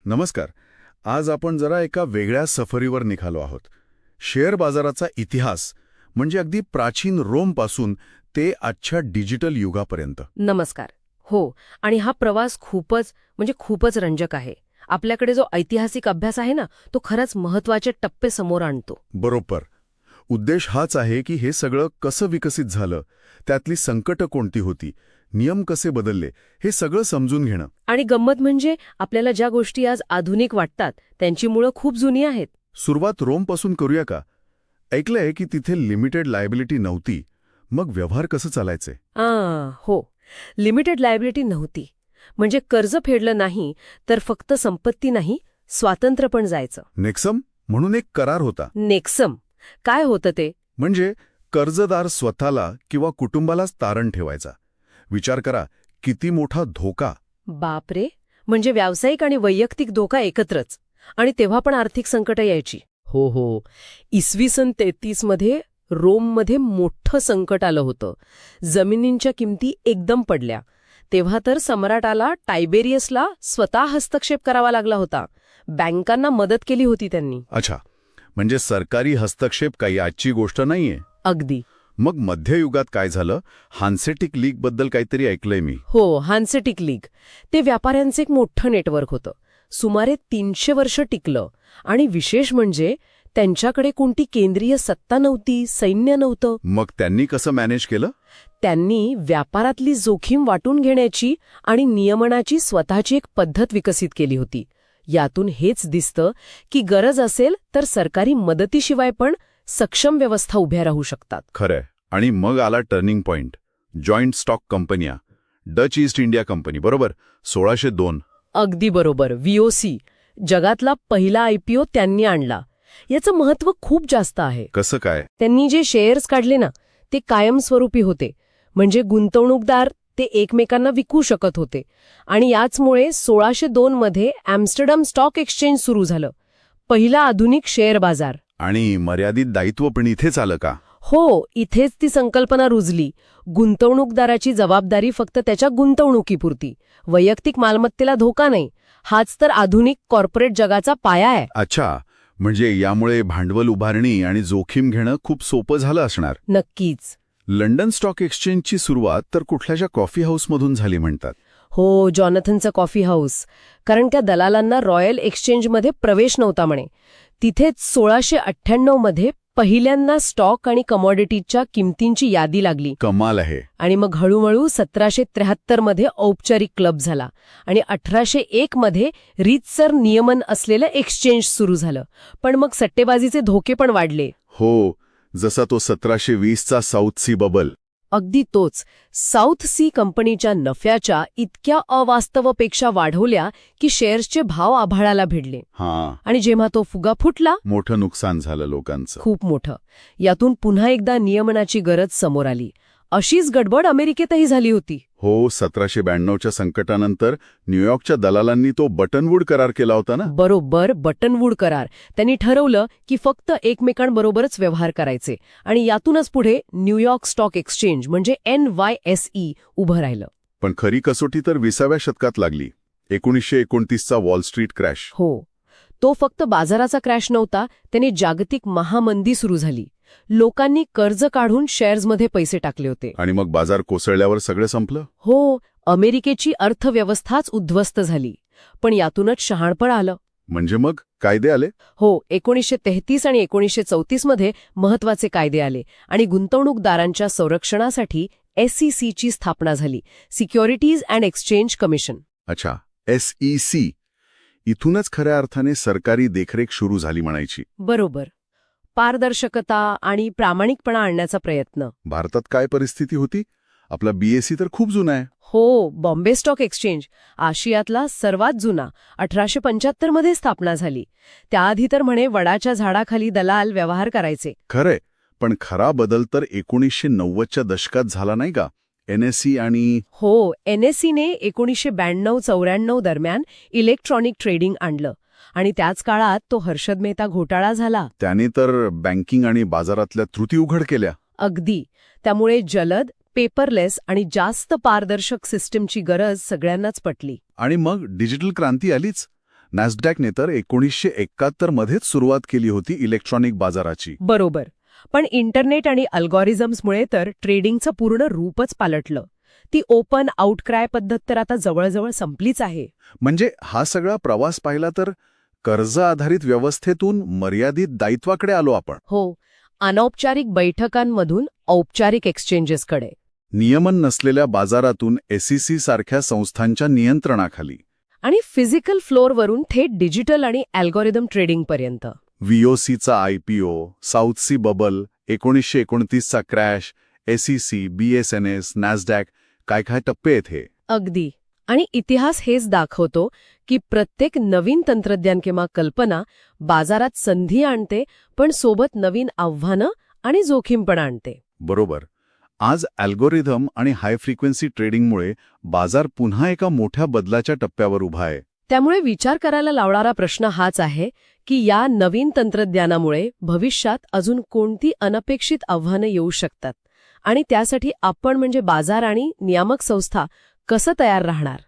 नमस्कार. आज आपण जरा एका वेगळ्या सफरीवर निघालो आहोत. शेअर बाजाराचा इतिहास म्हणजे अगदी प्राचीन रोमपासून ते आजच्या डिजिटल युगापर्यंत. नमस्कार. हो, आणि हा प्रवास खूपच रंजक आहे. आपल्याकडे जो ऐतिहासिक अभ्यास आहे ना, तो खरंच महत्त्वाचे टप्पे समोर आणतो. बरोबर. उद्देश हाच आहे की हे सगळं कसं विकसित झालं, त्यातली संकटं कोणती होती, नियम कसे बदलले, हे सगळं समजून घेणं. आणि गंमत म्हणजे आपल्याला ज्या गोष्टी आज आधुनिक वाटतात त्यांची मुळं खूप जुनी आहेत. सुरुवात रोमपासून करूया का? ऐकलंय की तिथे लिमिटेड लायबिलिटी नव्हती. मग व्यवहार कसं चालायचे? हो, लिमिटेड लायबिलिटी नव्हती. म्हणजे कर्ज फेडलं नाही तर फक्त संपत्ती नाही, स्वातंत्र्य पण जायचं. नेक्सम म्हणून एक करार होता. नेक्सम काय होतं ते? म्हणजे कर्जदार स्वतःला किंवा कुटुंबालाच तारण ठेवायचा. विचार करा, किती मोठा धोका. बापरे, म्हणजे व्यावसायिक आणि वैयक्तिक धोका एकत्रच. आणि तेव्हा पण आर्थिक संकट यायची. हो, इसवी सन 33 मध्ये रोममध्ये मोठं संकट आलं होतं. जमिनींच्या किमती एकदम पडल्या. तेव्हा तर सम्राटाला टायबेरियसला स्वतः हस्तक्षेप करावा लागला होता. बँकांना मदत केली होती त्यांनी. अच्छा, म्हणजे सरकारी हस्तक्षेप काही आजची गोष्ट नाहीये. अगदी. मग मध्ययुगात काय झालं? हान्सेटिक लीगबद्दल काहीतरी ऐकलंय मी. हो, हान्सेटिक लीग. ते व्यापाऱ्यांचं एक मोठं नेटवर्क होतं. सुमारे 300 वर्ष टिकलं. आणि विशेष म्हणजे त्यांच्याकडे कोणती केंद्रीय सत्ता नव्हती, सैन्य नव्हतं. मग त्यांनी कसं मॅनेज केलं? त्यांनी व्यापारातली जोखीम वाटून घेण्याची आणि नियमनाची स्वतःची एक पद्धत विकसित केली होती. यातून हेच दिसतं की गरज असेल तर सरकारी मदतीशिवाय पण सक्षम व्यवस्था उभ्या राहू शकतात. खरंय. आणि मग आला टर्निंग पॉइंट. जॉईंट स्टॉक कंपन्या. डच ईस्ट इंडिया कंपनी, बरोबर? 1602. अगदी बरोबर. VOC जगातला पहिला IPO त्यांनी आणला. याचं महत्त्व खूप जास्त आहे. कसं काय? त्यांनी जे शेअर्स काढले ना, ते कायमस्वरूपी होते. म्हणजे गुंतवणूकदार ते एकमेकांना विकू शकत होते. आणि याचमुळे 1602 मध्ये एम्स्टरडॅम स्टॉक एक्सचेंज सुरू झालं. पहिला आधुनिक शेअर बाजार. आणि मर्यादित दायित्व पण इथेच आलं का? हो, इथेच ती संकल्पना रुजली. गुंतवणूकदाराची जबाबदारी फक्त त्याच्या गुंतवणुकीपुरती. वैयक्तिक मालमत्तेला धोका नाही. हाच तर आधुनिक कॉर्पोरेट जगाचा पाया आहे. अच्छा, म्हणजे यामुळे भांडवल उभारणी आणि जोखीम घेणं खूप सोपं झालं असणार. नक्कीच. लंडन स्टॉक एक्सचेंजची सुरुवात तर कुठल्याशा कॉफी हाऊसमधून झाली म्हणतात. हो, जॉनथनचं कॉफी हाऊस. कारण त्या दलालांना रॉयल एक्सचेंजमध्ये प्रवेश नव्हता म्हणे. तिथेच 1698 मध्ये पहिल्यांदा स्टॉक आणि कमॉडिटीच्या किमतींची यादी लागली. कमाल आहे. आणि मग हळूहळू 1773 मध्ये औपचारिक क्लब झाला. आणि 1801 मध्ये रीतसर नियमन असलेलं एक्सचेंज सुरू झालं. पण मग सट्टेबाजीचे धोके पण वाढले. हो, जसा तो 1720चा साऊथ सी बबल. अगदी तोच. साऊथ सी कंपनीच्या नफ्याच्या इतक्या अवास्तवपेक्षा वाढवल्या की शेअर्सचे भाव आभाळाला भिडले. आणि जेव्हा तो फुगा फुटला, मोठं नुकसान झालं लोकांचं. खूप मोठं. यातून पुन्हा एकदा नियमनाची गरज समोर आली. अशीच गडबड अमेरिकेतही झाली होती. हो, 1792च्या संकटानंतर न्यूयॉर्कच्या दलालांनी तो बटनवूड करार केला होता ना? बरोबर, बटनवूड करार. त्यांनी ठरवलं की फक्त एकमेकांबरोबरच व्यवहार करायचे. आणि यातूनच पुढे न्यूयॉर्क स्टॉक एक्सचेंज म्हणजे NYSE उभं राहिलं. पण खरी कसोटी तर 20व्या शतकात लागली. 1929चा वॉल स्ट्रीट क्रॅश. हो, तो फक्त बाजाराचा क्रॅश नव्हता, त्याने जागतिक महामंदी सुरू झाली. लोकांनी कर्ज काढून शेअर्समध्ये पैसे टाकले होते. आणि मग बाजार कोसळल्यावर सगळं संपलं. हो, अमेरिकेची अर्थव्यवस्थाच उद्ध्वस्त झाली. पण यातूनच शहाणपण आलं. म्हणजे मग कायदे आले? हो, 1933 आणि 1934 मध्ये महत्वाचे कायदे आले. आणि गुंतवणूकदारांच्या संरक्षणासाठी SECची स्थापना झाली, सिक्युरिटीज अँड एक्सचेंज कमिशन. अच्छा, SEC. इथूनच खऱ्या अर्थाने सरकारी देखरेख सुरू झाली म्हणायची. बरोबर. पारदर्शकता आणि प्रामाणिकपणा आणण्याचा प्रयत्न. भारतात काय परिस्थिती होती? आपला BSE तर खूप जुना आहे. हो, बॉम्बे स्टॉक एक्सचेंज आशियातला सर्वात जुना 1875 मध्ये स्थापना झाली. त्याआधी तर म्हणे वडाच्या झाडाखाली दलाल व्यवहार करायचे. खरंय, पण खरा बदल तर 1990च्या दशकात झाला नाही का? NSE आणि हो, NSEने 1992-94 दरम्यान इलेक्ट्रॉनिक ट्रेडिंग आणलं. आणि त्याच काळात तो हर्षद मेहता घोटाळा झाला. त्याने तर बँकिंग आणि बाजारातल्या त्रुटी उघड केल्या. अगदी. त्यामुळे जलद, पेपरलेस आणि जास्त पारदर्शक सिस्टीमची गरज सगळ्यांनाच पटली. आणि मग डिजिटल क्रांती आलीच. नॅस्डॅकने तर 1971 मध्येच सुरुवात केली होती इलेक्ट्रॉनिक बाजाराची. बरोबर. पण इंटरनेट आणि अल्गोरिझम्समुळे तर ट्रेडिंगचं पूर्ण रूपच पालटलं. ती ओपन आउटक्राय पद्धत तर आता जवळजवळ संपलीच आहे. म्हणजे हा सगळा प्रवास पाहिला तर कर्ज आधारित व्यवस्थेतून मर्यादित दायित्वाकडे आलो आपण. हो, अनौपचारिक बैठकांमधून औपचारिक एक्सचेंजेसकडे. नियमन नसलेल्या बाजारातून SEC सारख्या संस्थांच्या नियंत्रणाखाली. आणि फिजिकल फ्लोअरवरून थेट डिजिटल आणि अल्गोरिदम ट्रेडिंगपर्यंत. VOCचा IPO, साऊथ सी बबल, 1929चा क्रॅश, SEC, BSNS, नॅस्डॅक, काय काय टप्पे आहेत हे. अगदी. आणि इतिहास हेच दाखवतो की प्रत्येक नवीन तंत्रज्ञान किंवा कल्पना बाजारात संधी आणते, पण सोबत नवीन आव्हानं आणि जोखीम पण आणते. बरोबर. आज अल्गोरिदम आणि हाय फ्रिक्वेन्सी ट्रेडिंगमुळे बाजार पुन्हा एका मोठ्या बदलाच्या टप्प्यावर उभा आहे. त्यामुळे विचार करायला लावणारा प्रश्न हाच आहे की या नवीन तंत्रज्ञानामुळे भविष्यात अजून कोणती अनपेक्षित आव्हानं येऊ शकतात आणि त्यासाठी आपण म्हणजे बाजार आणि नियामक संस्था कसं तयार राहणार.